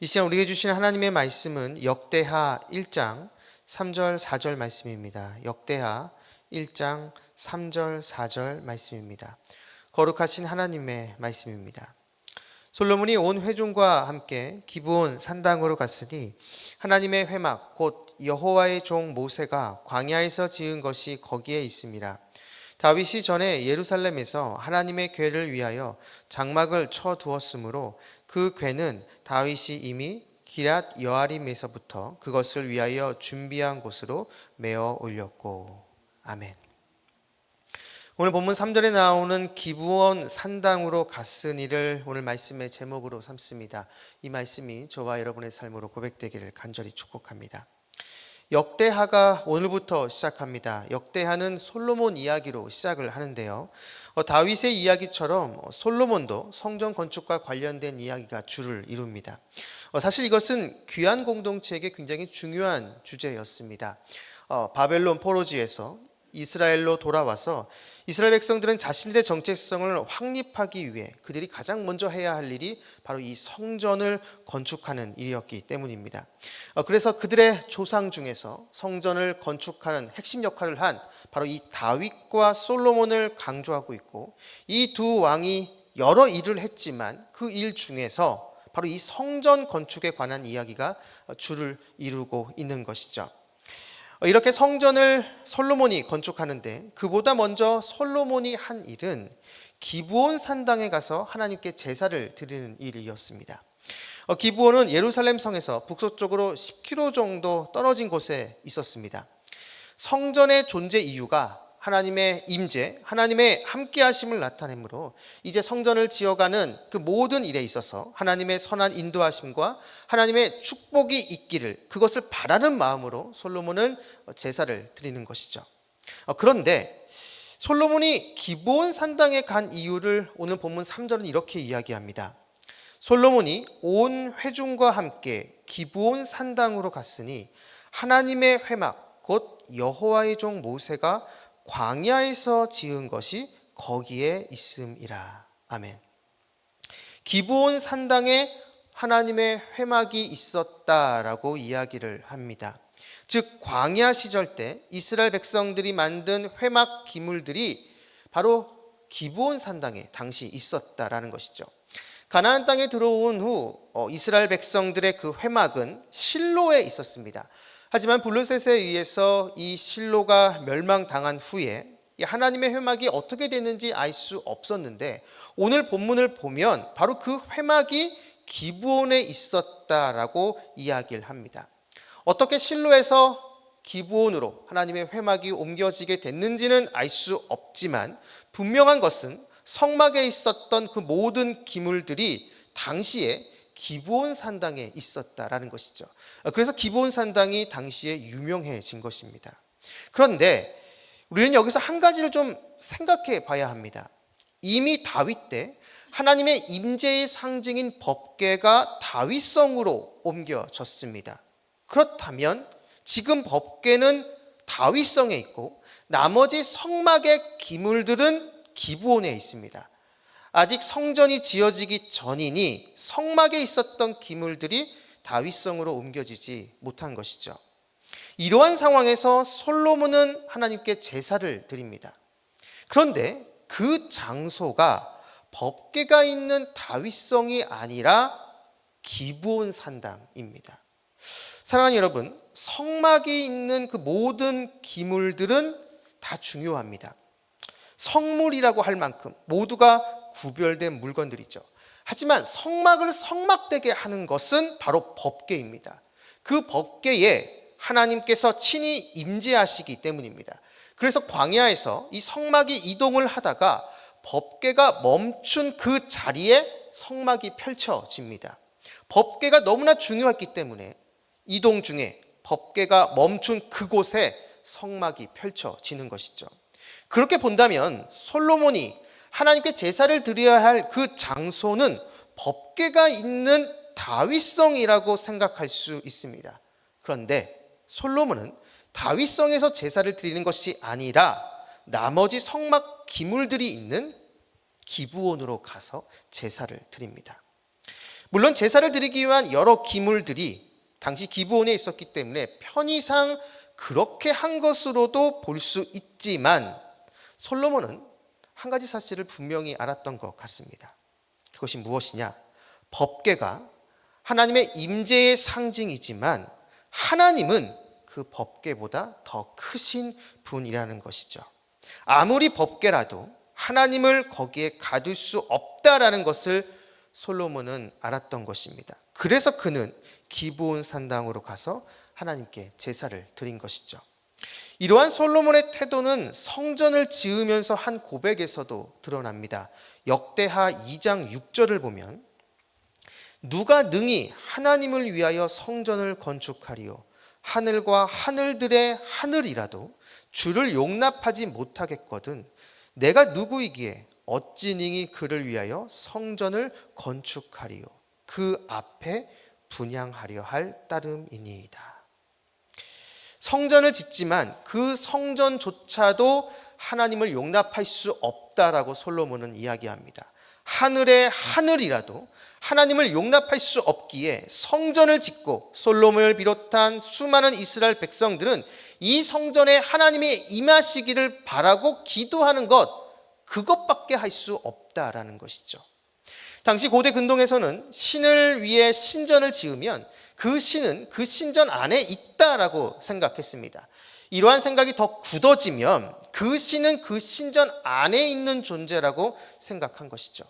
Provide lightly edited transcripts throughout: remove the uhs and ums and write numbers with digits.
이 시간 우리에게 주신 하나님의 말씀은 역대하 1장 3절 4절 말씀입니다. 역대하 1장 3절 4절 말씀입니다. 거룩하신 하나님의 말씀입니다. 솔로몬이 온 회중과 함께 기브온 산당으로 갔으니 하나님의 회막 곧 여호와의 종 모세가 광야에서 지은 것이 거기에 있음이라. 다윗이 전에 예루살렘에서 하나님의 궤를 위하여 장막을 쳐 두었으므로 그 궤는 다윗이 이미 기럇 여아림에서부터 그것을 위하여 준비한 곳으로 메어 올렸고. 아멘. 오늘 본문 3절에 나오는 기브온 산당으로 갔으니를 오늘 말씀의 제목으로 삼습니다. 이 말씀이 저와 여러분의 삶으로 고백되기를 간절히 축복합니다. 역대하가 오늘부터 시작합니다. 역대하는 솔로몬 이야기로 시작을 하는데요. 다윗의 이야기처럼 솔로몬도 성전 건축과 관련된 이야기가 주를 이룹니다. 사실 이것은 귀한 공동체에게 굉장히 중요한 주제였습니다. 바벨론 포로지에서 이스라엘로 돌아와서 이스라엘 백성들은 자신들의 정체성을 확립하기 위해 그들이 가장 먼저 해야 할 일이 바로 이 성전을 건축하는 일이었기 때문입니다. 그래서 그들의 조상 중에서 성전을 건축하는 핵심 역할을 한 바로 이 다윗과 솔로몬을 강조하고 있고, 이 두 왕이 여러 일을 했지만 그 일 중에서 바로 이 성전 건축에 관한 이야기가 주를 이루고 있는 것이죠. 이렇게 성전을 솔로몬이 건축하는데 그보다 먼저 솔로몬이 한 일은 기브온 산당에 가서 하나님께 제사를 드리는 일이었습니다. 기브온은 예루살렘 성에서 북서쪽으로 10km 정도 떨어진 곳에 있었습니다. 성전의 존재 이유가 하나님의 임재, 하나님의 함께하심을 나타내므로 이제 성전을 지어가는 그 모든 일에 있어서 하나님의 선한 인도하심과 하나님의 축복이 있기를, 그것을 바라는 마음으로 솔로몬은 제사를 드리는 것이죠. 그런데 솔로몬이 기브온 산당에 간 이유를 오늘 본문 3절은 이렇게 이야기합니다. 솔로몬이 온 회중과 함께 기브온 산당으로 갔으니 하나님의 회막 곧 여호와의 종 모세가 광야에서 지은 것이 거기에 있음이라. 아멘. 기브온 산당에 하나님의 회막이 있었다라고 이야기를 합니다. 즉 광야 시절 때 이스라엘 백성들이 만든 회막 기물들이 바로 기브온 산당에 당시 있었다라는 것이죠. 가나안 땅에 들어온 후 이스라엘 백성들의 그 회막은 실로에 있었습니다. 하지만 블레셋에 의해서 이 실로가 멸망당한 후에 하나님의 회막이 어떻게 됐는지 알 수 없었는데, 오늘 본문을 보면 바로 그 회막이 기브온에 있었다라고 이야기를 합니다. 어떻게 실로에서 기브온으로 하나님의 회막이 옮겨지게 됐는지는 알 수 없지만 분명한 것은 성막에 있었던 그 모든 기물들이 당시에 기브온 산당에 있었다라는 것이죠. 그래서 기브온 산당이 당시에 유명해진 것입니다. 그런데 우리는 여기서 한 가지를 좀 생각해 봐야 합니다. 이미 다윗 때 하나님의 임재의 상징인 법궤가 다윗성으로 옮겨졌습니다. 그렇다면 지금 법궤는 다윗성에 있고 나머지 성막의 기물들은 기브온에 있습니다. 아직 성전이 지어지기 전이니 성막에 있었던 기물들이 다윗성으로 옮겨지지 못한 것이죠. 이러한 상황에서 솔로몬은 하나님께 제사를 드립니다. 그런데 그 장소가 법궤가 있는 다윗성이 아니라 기브온 산당입니다. 사랑하는 여러분, 성막이 있는 그 모든 기물들은 다 중요합니다. 성물이라고 할 만큼 모두가 구별된 물건들이죠. 하지만 성막을 성막되게 하는 것은 바로 법궤입니다. 그 법궤에 하나님께서 친히 임재하시기 때문입니다. 그래서 광야에서 이 성막이 이동을 하다가 법궤가 멈춘 그 자리에 성막이 펼쳐집니다. 법궤가 너무나 중요했기 때문에 이동 중에 법궤가 멈춘 그곳에 성막이 펼쳐지는 것이죠. 그렇게 본다면 솔로몬이 하나님께 제사를 드려야 할 그 장소는 법궤가 있는 다윗성이라고 생각할 수 있습니다. 그런데 솔로몬은 다윗성에서 제사를 드리는 것이 아니라 나머지 성막 기물들이 있는 기브온으로 가서 제사를 드립니다. 물론 제사를 드리기 위한 여러 기물들이 당시 기브온에 있었기 때문에 편의상 그렇게 한 것으로도 볼 수 있지만 솔로몬은 한 가지 사실을 분명히 알았던 것 같습니다. 그것이 무엇이냐? 법궤가 하나님의 임재의 상징이지만 하나님은 그 법궤보다 더 크신 분이라는 것이죠. 아무리 법궤라도 하나님을 거기에 가둘 수 없다라는 것을 솔로몬은 알았던 것입니다. 그래서 그는 기브온 산당으로 가서 하나님께 제사를 드린 것이죠. 이러한 솔로몬의 태도는 성전을 지으면서 한 고백에서도 드러납니다. 역대하 2장 6절을 보면 누가 능히 하나님을 위하여 성전을 건축하리요 하늘과 하늘들의 하늘이라도 주를 용납하지 못하겠거든 내가 누구이기에 어찌 능히 그를 위하여 성전을 건축하리요 그 앞에 분향하려 할 따름이니이다. 성전을 짓지만 그 성전조차도 하나님을 용납할 수 없다라고 솔로몬은 이야기합니다. 하늘의 하늘이라도 하나님을 용납할 수 없기에 성전을 짓고 솔로몬을 비롯한 수많은 이스라엘 백성들은 이 성전에 하나님이 임하시기를 바라고 기도하는 그것밖에 할 수 없다라는 것이죠. 당시 고대 근동에서는 신을 위해 신전을 지으면 그 신은 그 신전 안에 있다라고 생각했습니다. 이러한 생각이 더 굳어지면 그 신은 그 신전 안에 있는 존재라고 생각한 것이죠.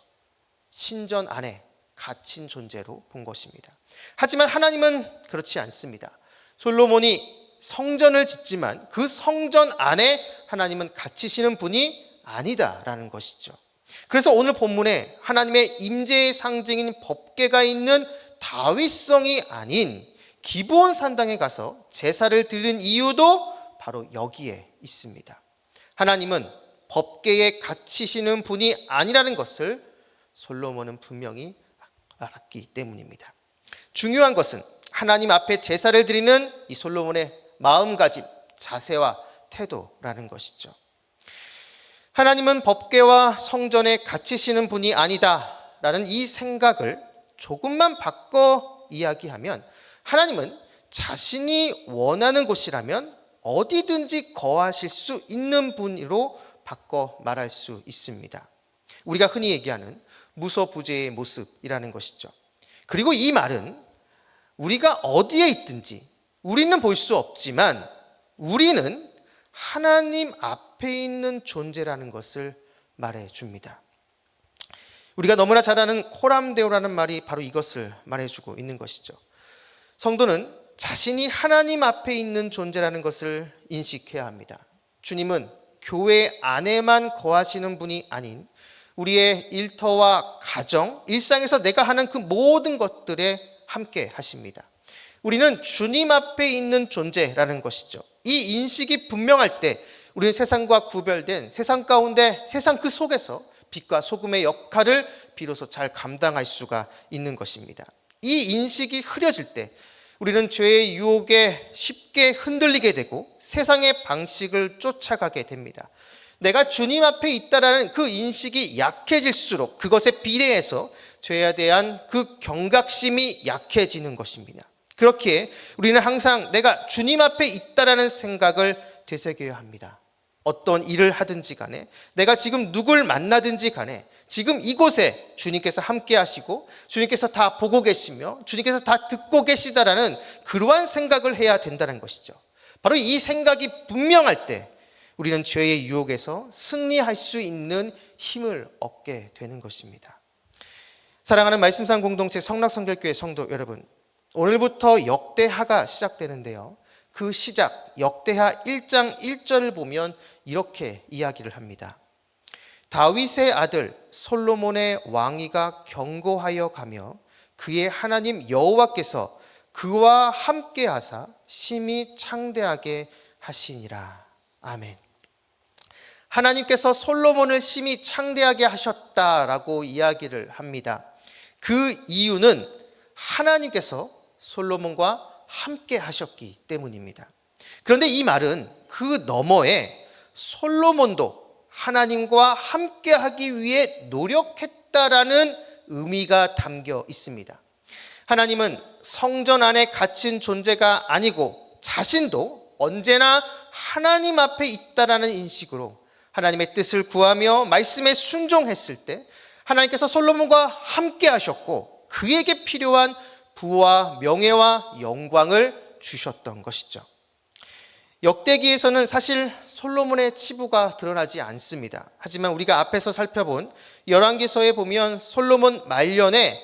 신전 안에 갇힌 존재로 본 것입니다. 하지만 하나님은 그렇지 않습니다. 솔로몬이 성전을 짓지만 그 성전 안에 하나님은 갇히시는 분이 아니다라는 것이죠. 그래서 오늘 본문에 하나님의 임재의 상징인 법궤가 있는 다윗성이 아닌 기브온 산당에 가서 제사를 드린 이유도 바로 여기에 있습니다. 하나님은 법궤에 갇히시는 분이 아니라는 것을 솔로몬은 분명히 알았기 때문입니다. 중요한 것은 하나님 앞에 제사를 드리는 이 솔로몬의 마음가짐, 자세와 태도라는 것이죠. 하나님은 법궤와 성전에 갇히시는 분이 아니다라는 이 생각을 조금만 바꿔 이야기하면 하나님은 자신이 원하는 곳이라면 어디든지 거하실 수 있는 분으로 바꿔 말할 수 있습니다. 우리가 흔히 얘기하는 무소부재의 모습이라는 것이죠. 그리고 이 말은 우리가 어디에 있든지 우리는 볼 수 없지만 우리는 하나님 앞에 있는 존재라는 것을 말해줍니다. 우리가 너무나 잘 아는 코람데오라는 말이 바로 이것을 말해주고 있는 것이죠. 성도는 자신이 하나님 앞에 있는 존재라는 것을 인식해야 합니다. 주님은 교회 안에만 거하시는 분이 아닌 우리의 일터와 가정, 일상에서 내가 하는 그 모든 것들에 함께 하십니다. 우리는 주님 앞에 있는 존재라는 것이죠. 이 인식이 분명할 때 우리는 세상과 구별된 세상 가운데 세상 그 속에서 빛과 소금의 역할을 비로소 잘 감당할 수가 있는 것입니다. 이 인식이 흐려질 때 우리는 죄의 유혹에 쉽게 흔들리게 되고 세상의 방식을 쫓아가게 됩니다. 내가 주님 앞에 있다라는 그 인식이 약해질수록 그것에 비례해서 죄에 대한 그 경각심이 약해지는 것입니다. 그렇기에 우리는 항상 내가 주님 앞에 있다라는 생각을 되새겨야 합니다. 어떤 일을 하든지 간에 내가 지금 누굴 만나든지 간에 지금 이곳에 주님께서 함께 하시고 주님께서 다 보고 계시며 주님께서 다 듣고 계시다라는 그러한 생각을 해야 된다는 것이죠. 바로 이 생각이 분명할 때 우리는 죄의 유혹에서 승리할 수 있는 힘을 얻게 되는 것입니다. 사랑하는 말씀상 공동체 성락성결교회 성도 여러분, 오늘부터 역대하가 시작되는데요. 그 시작 역대하 1장 1절을 보면 이렇게 이야기를 합니다. 다윗의 아들 솔로몬의 왕위가 견고하여 가며 그의 하나님 여호와께서 그와 함께 하사 심히 창대하게 하시니라. 아멘. 하나님께서 솔로몬을 심히 창대하게 하셨다라고 이야기를 합니다. 그 이유는 하나님께서 솔로몬과 함께 하셨기 때문입니다. 그런데 이 말은 그 너머에 솔로몬도 하나님과 함께 하기 위해 노력했다라는 의미가 담겨 있습니다. 하나님은 성전 안에 갇힌 존재가 아니고 자신도 언제나 하나님 앞에 있다라는 인식으로 하나님의 뜻을 구하며 말씀에 순종했을 때 하나님께서 솔로몬과 함께 하셨고 그에게 필요한 부와 명예와 영광을 주셨던 것이죠. 역대기에서는 사실 솔로몬의 치부가 드러나지 않습니다. 하지만 우리가 앞에서 살펴본 열왕기서에 보면 솔로몬 말년에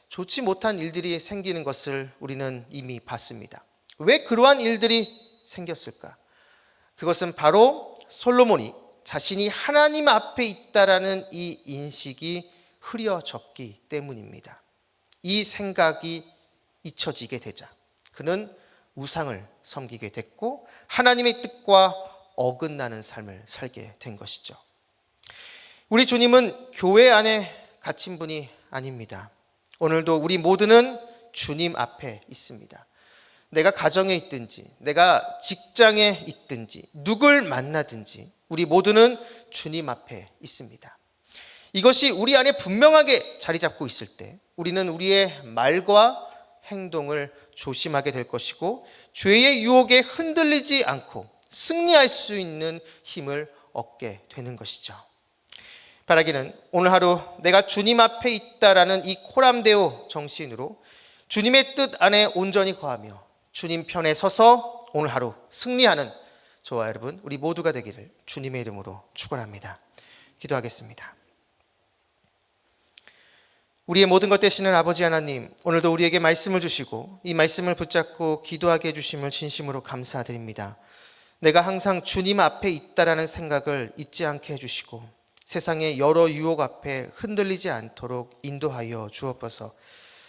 좋지 못한 일들이 생기는 것을 우리는 이미 봤습니다. 왜 그러한 일들이 생겼을까? 그것은 바로 솔로몬이 자신이 하나님 앞에 있다라는 이 인식이 흐려졌기 때문입니다. 이 생각이 잊혀지게 되자 그는 우상을 섬기게 됐고 하나님의 뜻과 어긋나는 삶을 살게 된 것이죠. 우리 주님은 교회 안에 갇힌 분이 아닙니다. 오늘도 우리 모두는 주님 앞에 있습니다. 내가 가정에 있든지 내가 직장에 있든지 누굴 만나든지 우리 모두는 주님 앞에 있습니다. 이것이 우리 안에 분명하게 자리 잡고 있을 때 우리는 우리의 말과 행동을 조심하게 될 것이고 죄의 유혹에 흔들리지 않고 승리할 수 있는 힘을 얻게 되는 것이죠. 바라기는 오늘 하루 내가 주님 앞에 있다라는 이 코람데오 정신으로 주님의 뜻 안에 온전히 거하며 주님 편에 서서 오늘 하루 승리하는 저와 여러분 우리 모두가 되기를 주님의 이름으로 축원합니다. 기도하겠습니다. 우리의 모든 것 되시는 아버지 하나님, 오늘도 우리에게 말씀을 주시고 이 말씀을 붙잡고 기도하게 해주심을 진심으로 감사드립니다. 내가 항상 주님 앞에 있다라는 생각을 잊지 않게 해주시고 세상의 여러 유혹 앞에 흔들리지 않도록 인도하여 주옵소서.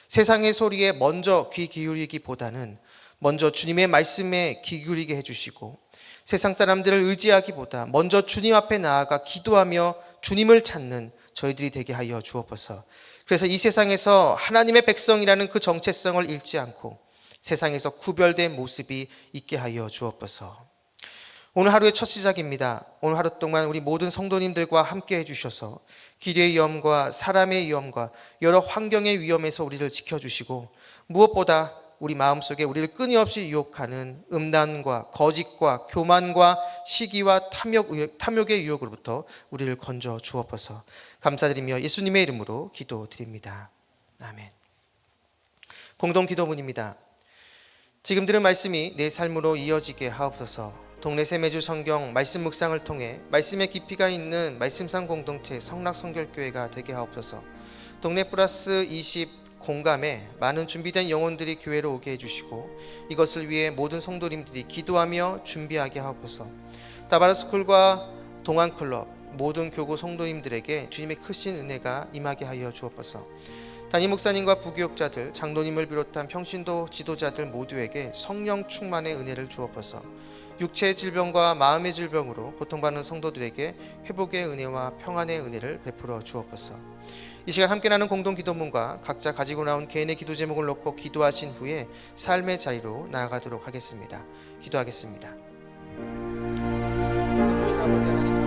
세상의 소리에 먼저 귀 기울이기보다는 먼저 주님의 말씀에 귀 기울이게 해주시고 세상 사람들을 의지하기보다 먼저 주님 앞에 나아가 기도하며 주님을 찾는 저희들이 되게 하여 주옵소서. 그래서 이 세상에서 하나님의 백성이라는 그 정체성을 잃지 않고 세상에서 구별된 모습이 있게 하여 주옵소서. 오늘 하루의 첫 시작입니다. 오늘 하루 동안 우리 모든 성도님들과 함께 해주셔서 길의 위험과 사람의 위험과 여러 환경의 위험에서 우리를 지켜주시고 무엇보다 우리 마음속에 우리를 끊임없이 유혹하는 음란과 거짓과 교만과 시기와 탐욕의 유혹으로부터 우리를 건져 주옵소서. 감사드리며 예수님의 이름으로 기도드립니다. 아멘. 공동 기도문입니다. 지금 들은 말씀이 내 삶으로 이어지게 하옵소서. 동네 세매주 성경 말씀 묵상을 통해 말씀의 깊이가 있는 말씀상 공동체 성락성결교회가 되게 하옵소서. 동네 플러스 20 공감에 많은 준비된 영혼들이 교회로 오게 해주시고 이것을 위해 모든 성도님들이 기도하며 준비하게 하옵소서. 다바르스쿨과 동안클럽 모든 교구 성도님들에게 주님의 크신 은혜가 임하게 하여 주옵소서. 담임 목사님과 부교육자들, 장로님을 비롯한 평신도 지도자들 모두에게 성령 충만의 은혜를 주옵소서. 육체의 질병과 마음의 질병으로 고통받는 성도들에게 회복의 은혜와 평안의 은혜를 베풀어 주옵소서. 이 시간 함께 나눈 공동 기도문과 각자 가지고 나온 개인의 기도 제목을 놓고 기도하신 후에 삶의 자리로 나아가도록 하겠습니다. 기도하겠습니다. 아버지 하나님